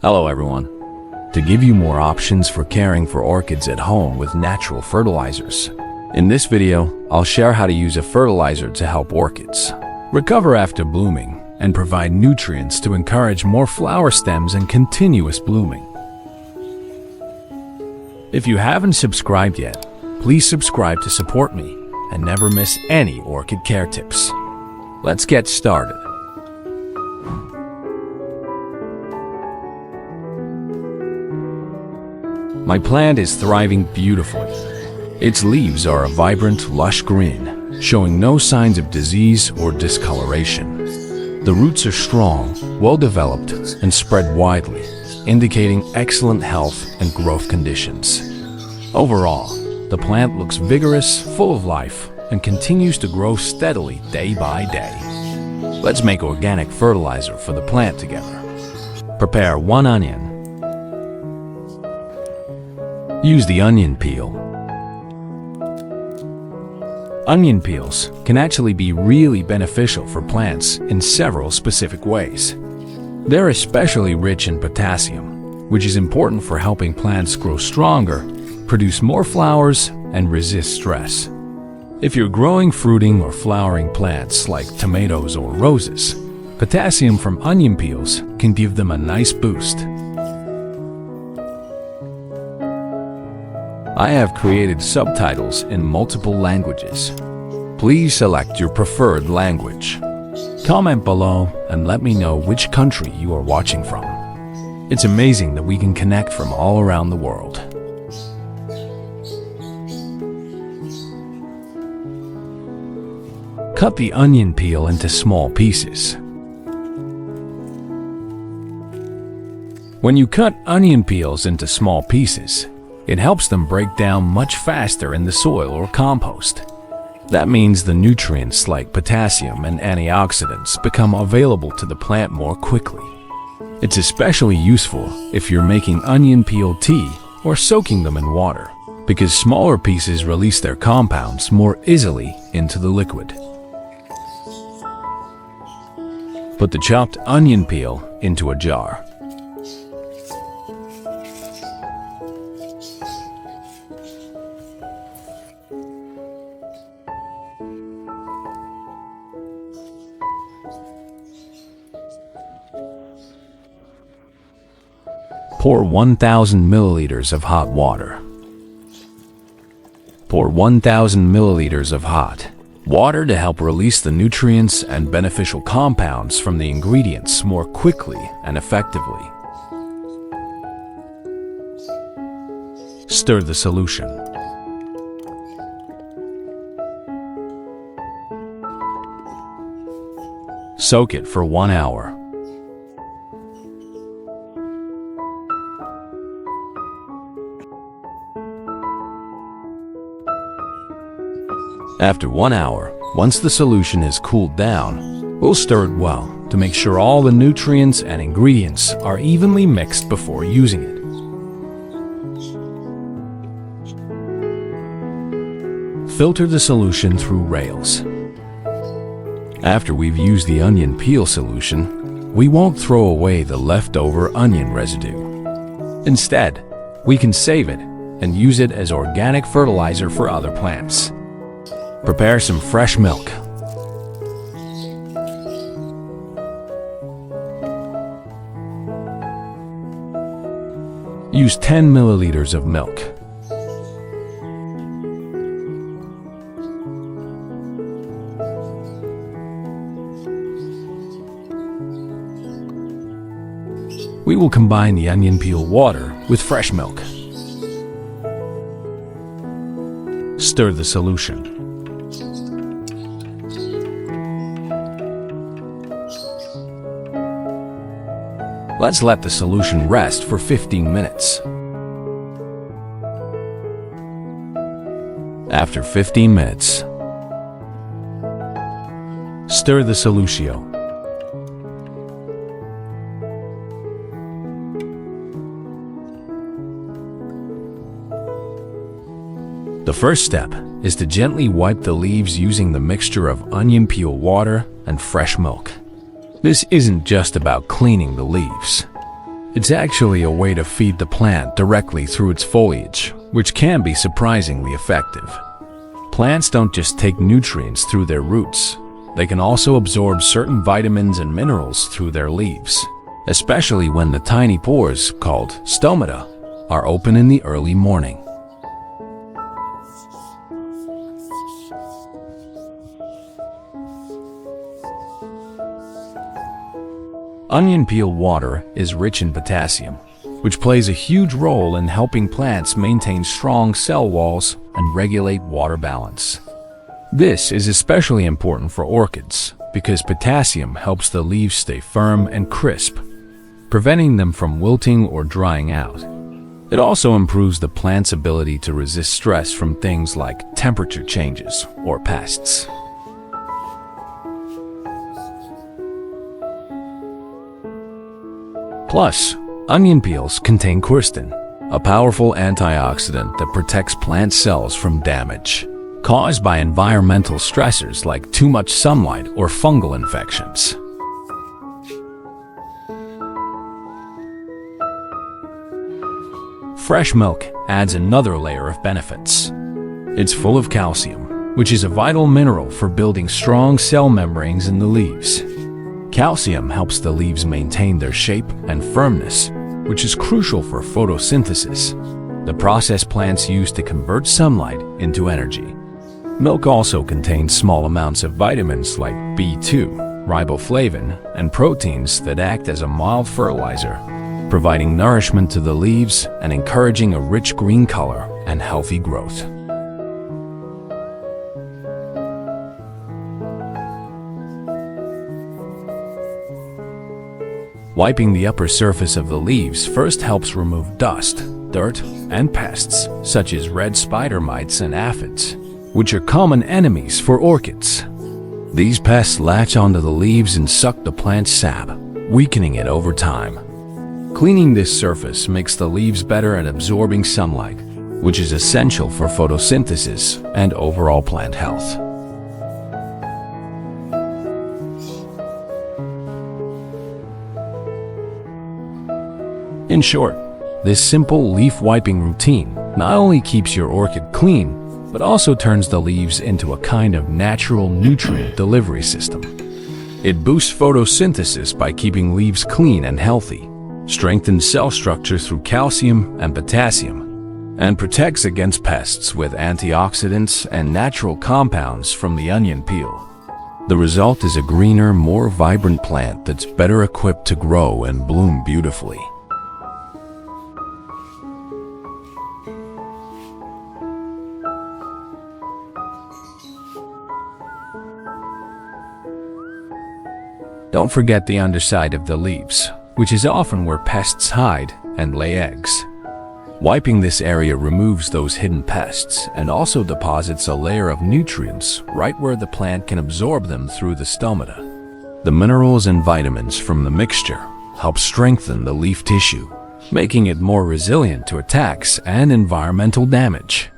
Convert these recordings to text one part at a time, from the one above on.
Hello everyone. To give you more options for caring for orchids at home with natural fertilizers. In this video, I'll share how to use a fertilizer to help orchids recover after blooming and provide nutrients to encourage more flower stems and continuous blooming. If you haven't subscribed yet, please subscribe to support me and never miss any orchid care tips. Let's get started. My plant is thriving beautifully. Its leaves are a vibrant, lush green, showing no signs of disease or discoloration. The roots are strong, well-developed, and spread widely, indicating excellent health and growth conditions. Overall, the plant looks vigorous, full of life, and continues to grow steadily day by day. Let's make organic fertilizer for the plant together. Prepare 1 onion. Use the onion peel. Onion peels can actually be really beneficial for plants in several specific ways. They're especially rich in potassium, which is important for helping plants grow stronger, produce more flowers, and resist stress. If you're growing fruiting or flowering plants like tomatoes or roses, potassium from onion peels can give them a nice boost. I have created subtitles in multiple languages. Please select your preferred language. Comment below and let me know which country you are watching from. It's amazing that we can connect from all around the world. Cut the onion peel into small pieces. When you cut onion peels into small pieces, it helps them break down much faster in the soil or compost. That means the nutrients like potassium and antioxidants become available to the plant more quickly. It's especially useful if you're making onion peel tea or soaking them in water, because smaller pieces release their compounds more easily into the liquid. Put the chopped onion peel into a jar. Pour 1,000 milliliters of hot water. Pour 1,000 milliliters of hot water to help release the nutrients and beneficial compounds from the ingredients more quickly and effectively. Stir the solution. Soak it for 1 hour. After 1 hour, once the solution has cooled down, we'll stir it well to make sure all the nutrients and ingredients are evenly mixed before using it. Filter the solution through rails. After we've used the onion peel solution, we won't throw away the leftover onion residue. Instead, we can save it and use it as organic fertilizer for other plants. Prepare some fresh milk. Use 10 milliliters of milk. We will combine the onion peel water with fresh milk. Stir the solution. Let's let the solution rest for 15 minutes. After 15 minutes, stir the solution. The first step is to gently wipe the leaves using the mixture of onion peel water and fresh milk. This isn't just about cleaning the leaves. It's actually a way to feed the plant directly through its foliage, which can be surprisingly effective. Plants don't just take nutrients through their roots, they can also absorb certain vitamins and minerals through their leaves, especially when the tiny pores, called stomata, are open in the early morning. Onion peel water is rich in potassium, which plays a huge role in helping plants maintain strong cell walls and regulate water balance. This is especially important for orchids because potassium helps the leaves stay firm and crisp, preventing them from wilting or drying out. It also improves the plant's ability to resist stress from things like temperature changes or pests. Plus, onion peels contain quercetin, a powerful antioxidant that protects plant cells from damage caused by environmental stressors like too much sunlight or fungal infections. Fresh milk adds another layer of benefits. It's full of calcium, which is a vital mineral for building strong cell membranes in the leaves. Calcium helps the leaves maintain their shape and firmness, which is crucial for photosynthesis, the process plants use to convert sunlight into energy. Milk also contains small amounts of vitamins like B2, riboflavin, and proteins that act as a mild fertilizer, providing nourishment to the leaves and encouraging a rich green color and healthy growth. Wiping the upper surface of the leaves first helps remove dust, dirt, and pests such as red spider mites and aphids, which are common enemies for orchids. These pests latch onto the leaves and suck the plant's sap, weakening it over time. Cleaning this surface makes the leaves better at absorbing sunlight, which is essential for photosynthesis and overall plant health. In short, this simple leaf wiping routine not only keeps your orchid clean, but also turns the leaves into a kind of natural nutrient delivery system. It boosts photosynthesis by keeping leaves clean and healthy, strengthens cell structure through calcium and potassium, and protects against pests with antioxidants and natural compounds from the onion peel. The result is a greener, more vibrant plant that's better equipped to grow and bloom beautifully. Don't forget the underside of the leaves, which is often where pests hide and lay eggs. Wiping this area removes those hidden pests and also deposits a layer of nutrients right where the plant can absorb them through the stomata. The minerals and vitamins from the mixture help strengthen the leaf tissue, making it more resilient to attacks and environmental damage.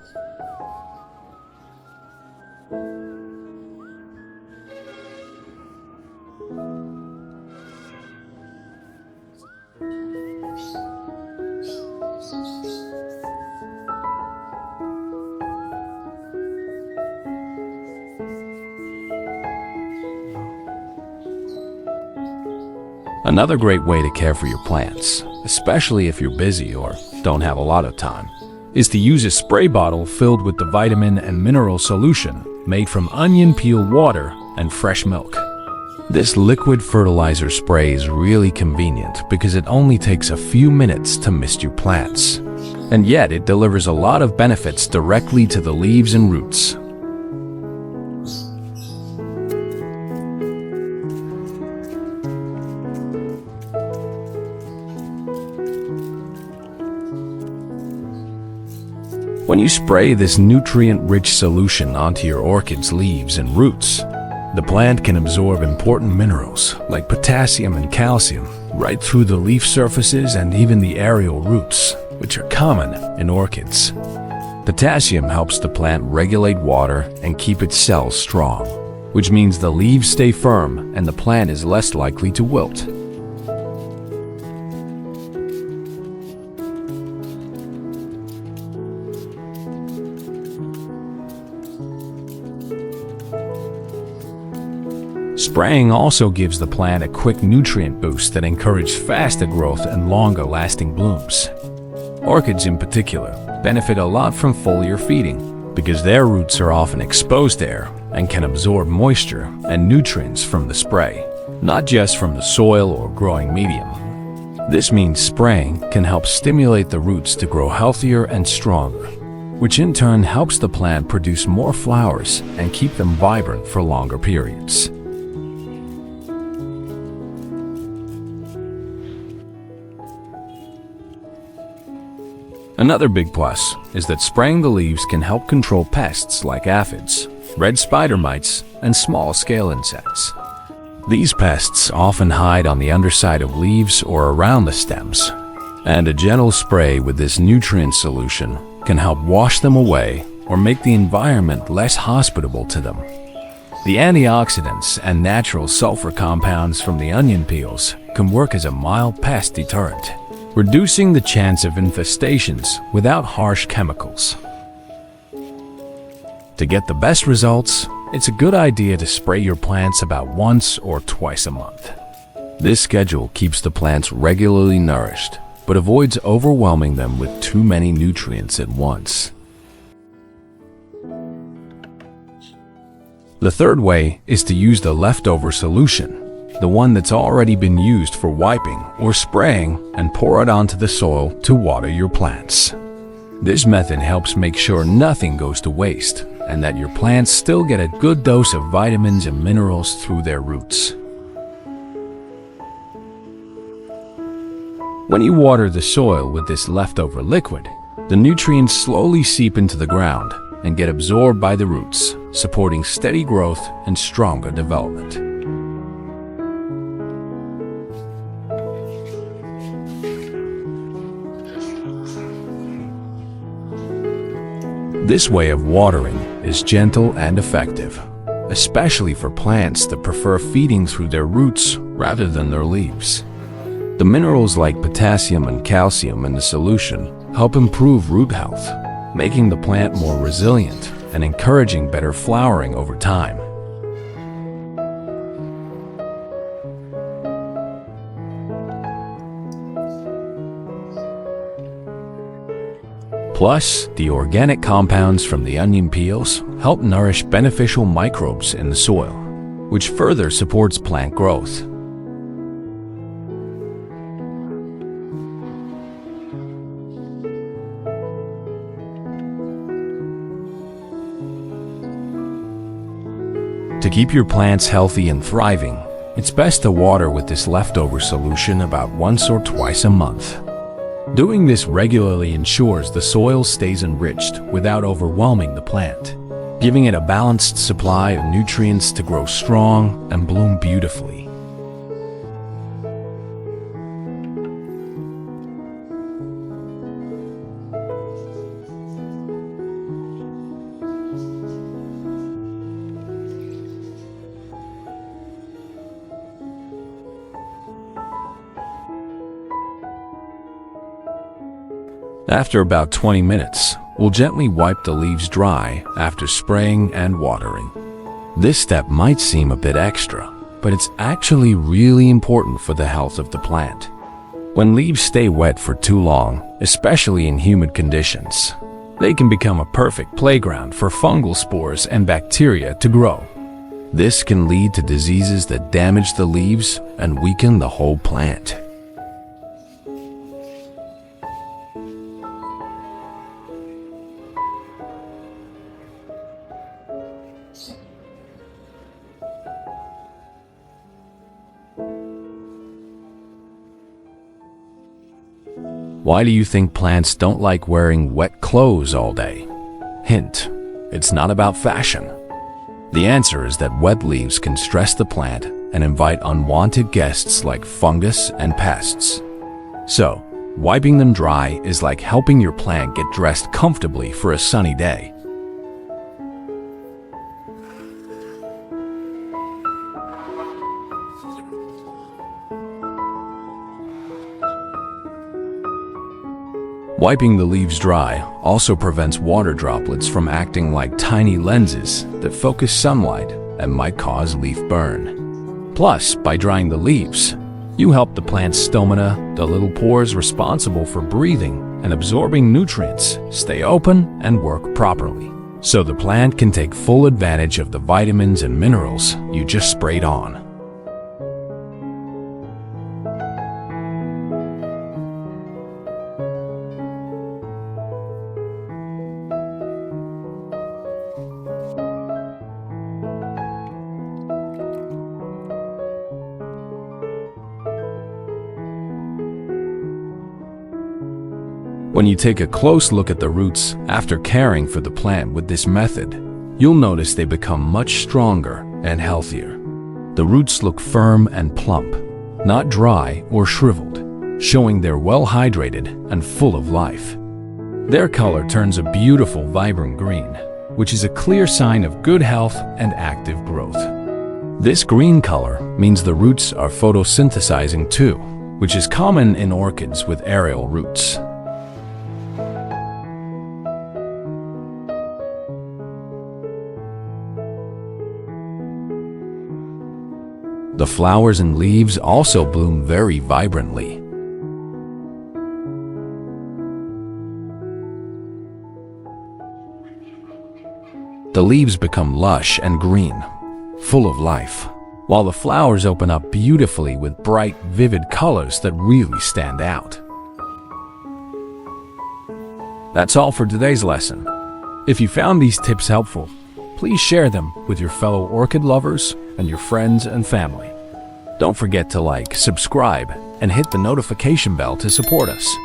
Another great way to care for your plants, especially if you're busy or don't have a lot of time, is to use a spray bottle filled with the vitamin and mineral solution made from onion peel water and fresh milk. This liquid fertilizer spray is really convenient because it only takes a few minutes to mist your plants, and yet it delivers a lot of benefits directly to the leaves and roots. When you spray this nutrient-rich solution onto your orchid's leaves and roots, the plant can absorb important minerals like potassium and calcium right through the leaf surfaces and even the aerial roots, which are common in orchids. Potassium helps the plant regulate water and keep its cells strong, which means the leaves stay firm and the plant is less likely to wilt. Spraying also gives the plant a quick nutrient boost that encourages faster growth and longer-lasting blooms. Orchids in particular benefit a lot from foliar feeding because their roots are often exposed to air and can absorb moisture and nutrients from the spray, not just from the soil or growing medium. This means spraying can help stimulate the roots to grow healthier and stronger, which in turn helps the plant produce more flowers and keep them vibrant for longer periods. Another big plus is that spraying the leaves can help control pests like aphids, red spider mites, and small-scale insects. These pests often hide on the underside of leaves or around the stems, and a gentle spray with this nutrient solution can help wash them away or make the environment less hospitable to them. The antioxidants and natural sulfur compounds from the onion peels can work as a mild pest deterrent, reducing the chance of infestations without harsh chemicals. To get the best results, it's a good idea to spray your plants about once or twice a month. This schedule keeps the plants regularly nourished, but avoids overwhelming them with too many nutrients at once. The third way is to use the leftover solution, the one that's already been used for wiping or spraying, and pour it onto the soil to water your plants. This method helps make sure nothing goes to waste and that your plants still get a good dose of vitamins and minerals through their roots. When you water the soil with this leftover liquid, the nutrients slowly seep into the ground and get absorbed by the roots, supporting steady growth and stronger development. This way of watering is gentle and effective, especially for plants that prefer feeding through their roots rather than their leaves. The minerals like potassium and calcium in the solution help improve root health, making the plant more resilient and encouraging better flowering over time. Plus, the organic compounds from the onion peels help nourish beneficial microbes in the soil, which further supports plant growth. To keep your plants healthy and thriving, it's best to water with this leftover solution about once or twice a month. Doing this regularly ensures the soil stays enriched without overwhelming the plant, giving it a balanced supply of nutrients to grow strong and bloom beautifully. After about 20 minutes, we'll gently wipe the leaves dry after spraying and watering. This step might seem a bit extra, but it's actually really important for the health of the plant. When leaves stay wet for too long, especially in humid conditions, they can become a perfect playground for fungal spores and bacteria to grow. This can lead to diseases that damage the leaves and weaken the whole plant. Why do you think plants don't like wearing wet clothes all day? Hint: it's not about fashion. The answer is that wet leaves can stress the plant and invite unwanted guests like fungus and pests. So, wiping them dry is like helping your plant get dressed comfortably for a sunny day. Wiping the leaves dry also prevents water droplets from acting like tiny lenses that focus sunlight and might cause leaf burn. Plus, by drying the leaves, you help the plant's stomata, the little pores responsible for breathing and absorbing nutrients, stay open and work properly, so the plant can take full advantage of the vitamins and minerals you just sprayed on. When you take a close look at the roots after caring for the plant with this method, you'll notice they become much stronger and healthier. The roots look firm and plump, not dry or shriveled, showing they're well hydrated and full of life. Their color turns a beautiful vibrant green, which is a clear sign of good health and active growth. This green color means the roots are photosynthesizing too, which is common in orchids with aerial roots. The flowers and leaves also bloom very vibrantly. The leaves become lush and green, full of life, while the flowers open up beautifully with bright, vivid colors that really stand out. That's all for today's lesson. If you found these tips helpful, please share them with your fellow orchid lovers and your friends and family. Don't forget to like, subscribe, and hit the notification bell to support us.